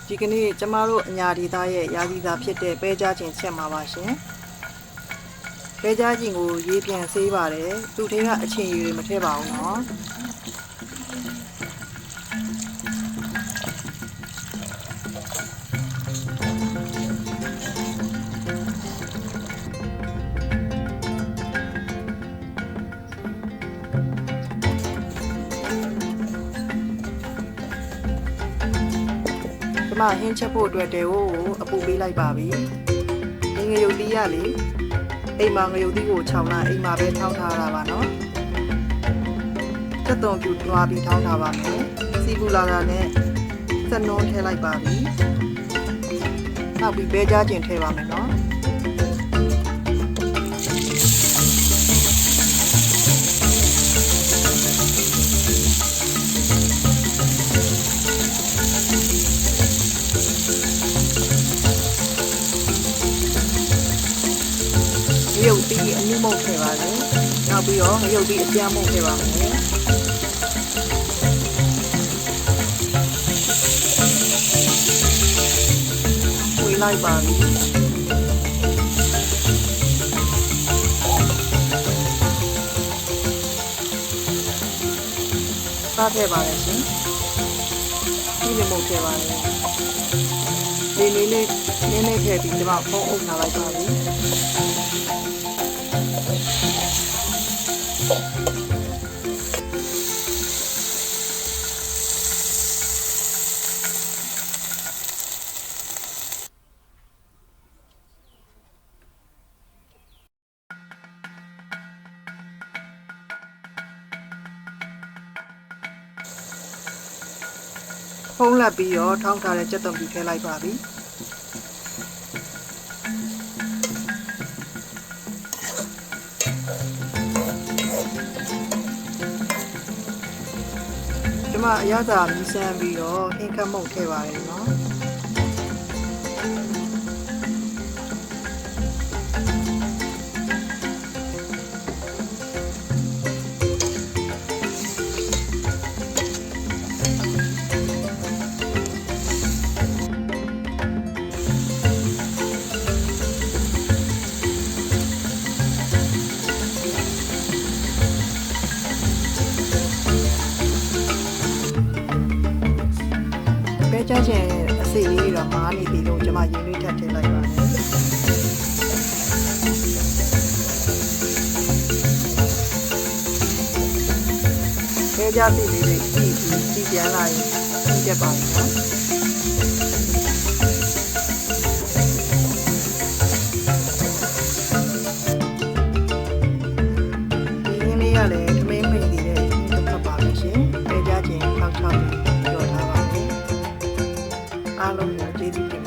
ဒီကနေ့ကျမတို့အညာဒေသရဲ့ရာသီသာဖြစ်တဲ့ပဲကြားခြင်းချက်မှာပါရှင်ပဲကြားခြင်းကိုရေးပြန်ဆေးပါတယ်သူ့ထဲကအချင်းရည်တွေမထည့်ပါဘူးနော်ကျမဟင်းချက်ဖို့အတွက်တဲကိုအပူပေးလိုက်ပါပြီဒီငရုတ်သီးရလေအိမ်မှာငရုတ်သီးကို6လအိမ်မှာပဲထောင်းထားတာပါနော်ချက်သွန်ပြူတွားပြီးထောင်းထားပါမယ်စီပူလာတာနဲ့စက်နှုံးထည့်လိုက်ပါပြီနောက်ပြီးပဲကြားခြင်းထည့်ပါမယ်နော်ရုပ်ပြီးအမှုမုတ်ခဲ့ပါလေနောက်ပြီးတော့ရုပ်ပြီးအပြားမုတ်ခဲ့ပါမယ်ဝေးလိုက်ပါပြီစားထည့်ပါလေရှင်ဒီလိုမုတ်ခဲ့ပါလေလေးလေးနည်းနည်းထည့်ပြီးဒီမှာဖုံးအုပ်ထားလိုက်ပါပြီဖုံးလက်ပြီးတော့ထောင်းထားတဲ့ကြက်သွန်ပြူထည့်လိုက်ပါပြီကျမအရသာမြည်ဆန်းပြီးတော့ဟင်းခတ်မုတ်ထည့်ပါတယ်နော်ပဲကြားခြင်းအစိလေးတော့မားနေပြီလို့ကျွန်မရင်းနှီးထပ်ထည့်လိုက်ပါတယ်ပဲကြားစီလေးတွေကြည့်ပြန်လာရင်ပြတ်ပါပြီနော်ဒီရင်းလေးကလည်းထမင်းမိတ်သေးတဲ့တစ်ခါပါပဲရှင်ပဲကြားခြင်း6 6ပြောထားပါအားလုံးကိုကျေးဇူးတင်